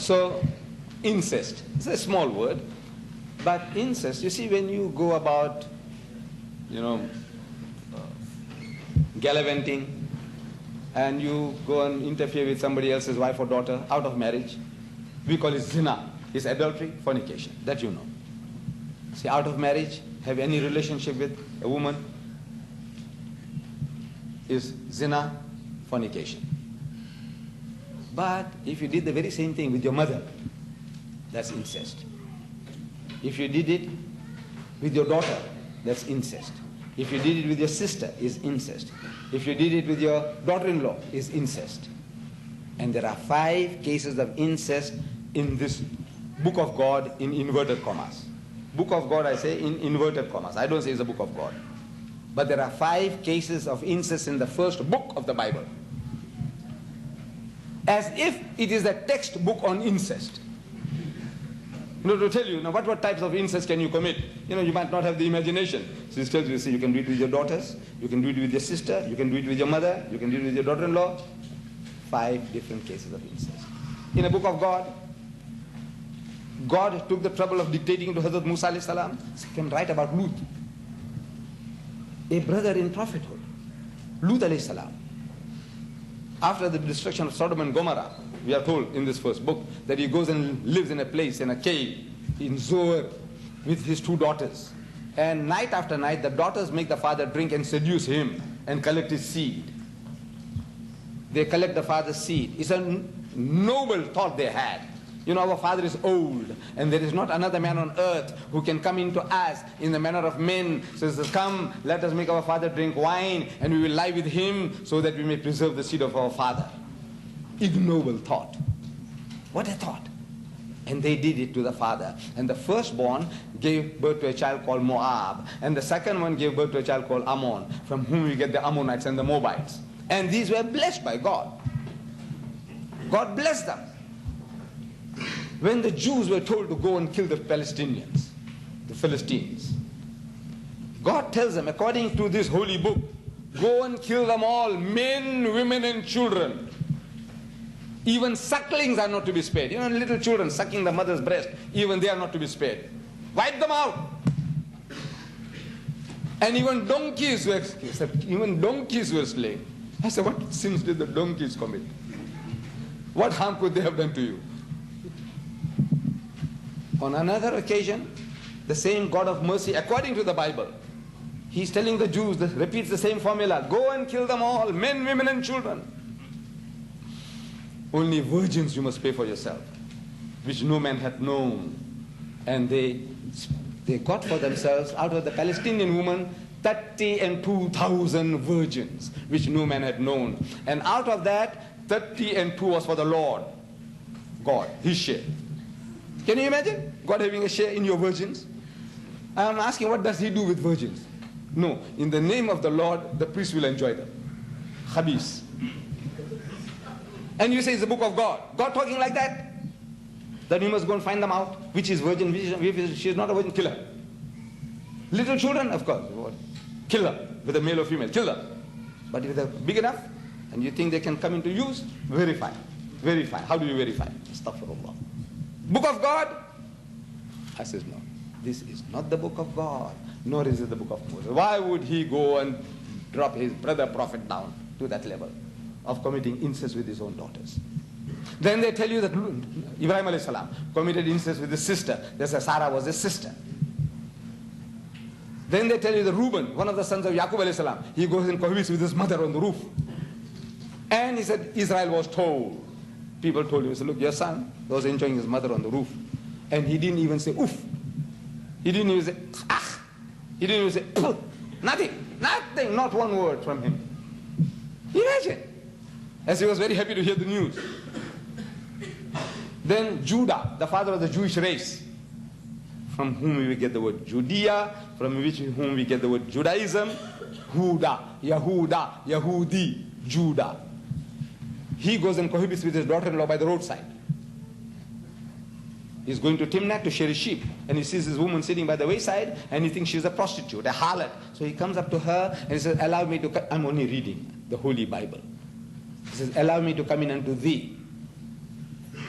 So, incest. It's a small word. But incest, you see, when you go about, gallivanting, and you go and interfere with somebody else's wife or daughter out of marriage, we call it zina. It's adultery, fornication. That you know. See, out of marriage, have any relationship with a woman is zina, fornication. But if you did the very same thing with your mother, that's incest. If you did it with your daughter, that's incest. If you did it with your sister, is incest. If you did it with your daughter-in-law, is incest. And there are 5 cases of incest in this book of God in inverted commas. Book of God, I say in inverted commas. I don't say it's a book of God. But there are 5 cases of incest in the first book of the Bible. As if it is a textbook on incest. To tell you, what types of incest can you commit? You might not have the imagination. So it tells you, see, you can do it with your daughters, you can do it with your sister, you can do it with your mother, you can do it with your daughter-in-law. 5 different cases of incest. In a book of God, God took the trouble of dictating to Hazrat Musa alayhi salam. So he can write about Lut, a brother in prophethood. Lut alayhi salam. After the destruction of Sodom and Gomorrah, we are told in this first book that he goes and lives in a place, in a cave, in Zoar, with his 2 daughters. And night after night, the daughters make the father drink and seduce him and collect his seed. They collect the father's seed. It's a noble thought they had. Our father is old, and there is not another man on earth who can come into us in the manner of men. So he says, come, let us make our father drink wine, and we will lie with him so that we may preserve the seed of our father. Ignoble thought. What a thought. And they did it to the father. And the firstborn gave birth to a child called Moab. And the second one gave birth to a child called Ammon, from whom we get the Ammonites and the Moabites. And these were blessed by God. God blessed them. When the Jews were told to go and kill the Palestinians, the Philistines, God tells them, according to this holy book, go and kill them all, men, women, and children. Even sucklings are not to be spared. Little children sucking the mother's breast, even they are not to be spared. Wipe them out. And even donkeys were slain. I said, what sins did the donkeys commit? What harm could they have done to you? On another occasion, the same God of mercy, according to the Bible, he's telling the Jews, repeats the same formula, go and kill them all, men, women, and children. Only virgins you must pay for yourself, which no man hath known. And they got for themselves, out of the Palestinian woman, 32,000 virgins, which no man had known. And out of that, 32 was for the Lord, God, his share. Can you imagine God having a share in your virgins? I'm asking, what does he do with virgins? No, in the name of the Lord, the priest will enjoy them. Khabis. And you say it's the book of God. God talking like that? That we must go and find them out. Which is virgin, which she is not a virgin, kill her. Little children, of course, kill her, whether male or female, kill her. But if they're big enough, and you think they can come into use, verify. Verify. How do you verify? Astaghfirullah. Book of God? I says, no. This is not the book of God, nor is it the book of Moses. Why would he go and drop his brother prophet down to that level of committing incest with his own daughters? Then they tell you that Ibrahim alayhi salam committed incest with his sister. They say Sarah was his sister. Then they tell you that Reuben, one of the sons of Yaqub alayhi salam, he goes and cohabits with his mother on the roof. And he said Israel was told. People told him, he said, look, your son was enjoying his mother on the roof. And he didn't even say oof. He didn't even say ah. He didn't even say poof. Nothing, not one word from him. Imagine. As he was very happy to hear the news. Then Judah, the father of the Jewish race, from whom we get the word Judea, from whom we get the word Judaism, Huda, Yahuda, Yahudi, Judah. He goes and cohabits with his daughter-in-law by the roadside. He's going to Timnah to share his sheep, and he sees this woman sitting by the wayside, and he thinks she's a prostitute, a harlot. So he comes up to her and he says, allow me to I'm only reading the Holy Bible. He says, allow me to come in unto thee.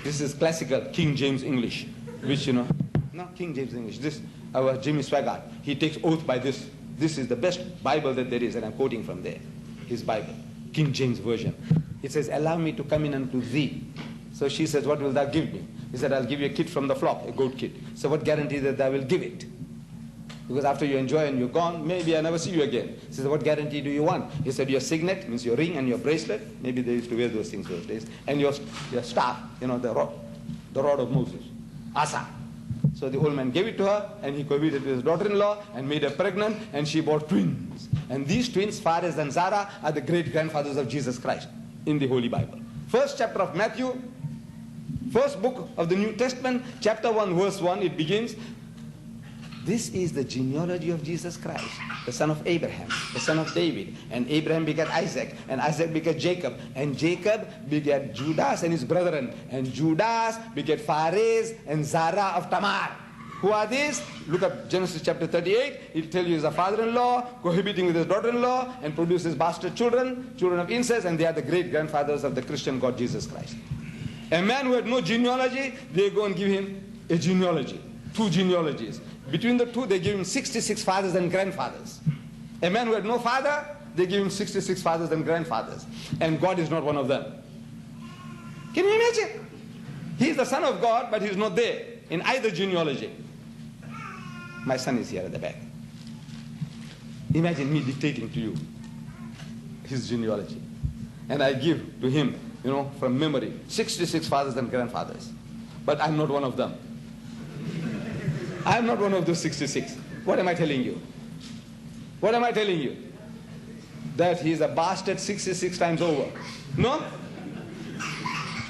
This is classical King James English, which, you know, no, King James English. This, our Jimmy Swaggart, he takes oath by this. This is the best Bible that there is, and I'm quoting from there, his Bible, King James Version. It says, allow me to come in unto thee. So she says, what will thou give me? He said, I'll give you a kid from the flock, a goat kid. So what guarantee that thou will give it? Because after you enjoy and you're gone, maybe I never see you again. He said, what guarantee do you want? He said, your signet, means your ring and your bracelet. Maybe they used to wear those things those days. And your staff, you know, the rod of Moses, Asa. So the old man gave it to her, and he cohabited with his daughter-in-law and made her pregnant, and she bore twins. And these twins, Phares and Zara, are the great-grandfathers of Jesus Christ in the Holy Bible. First chapter of Matthew, first book of the New Testament, chapter 1, verse 1, it begins, this is the genealogy of Jesus Christ, the son of Abraham, the son of David. And Abraham begat Isaac, and Isaac begat Jacob. And Jacob begat Judas and his brethren. And Judas begat Phares and Zara of Tamar. Who are these? Look at Genesis chapter 38. It'll tell you he's a father-in-law, cohabiting with his daughter-in-law, and produces bastard children, children of incest, and they are the great-grandfathers of the Christian God Jesus Christ. A man who had no genealogy, they go and give him a genealogy, 2 genealogies. Between the 2, they give him 66 fathers and grandfathers. A man who had no father, they give him 66 fathers and grandfathers. And God is not one of them. Can you imagine? He is the son of God, but he's not there in either genealogy. My son is here at the back. Imagine me dictating to you his genealogy. And I give to him, you know, from memory, 66 fathers and grandfathers. But I'm not one of them. I'm not one of those 66. What am I telling you? What am I telling you? That he is a bastard 66 times over. No?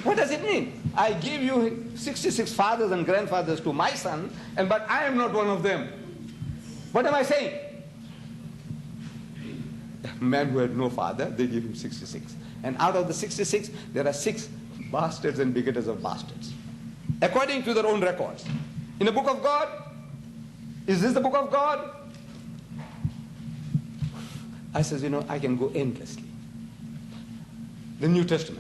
What does it mean? I give you 66 fathers and grandfathers to my son, but I am not one of them. What am I saying? A man who had no father, they give him 66. And out of the 66, there are 6 bastards and begetters of bastards, according to their own records. In the book of God, is this the book of God? I says, you know, I can go endlessly. The New Testament.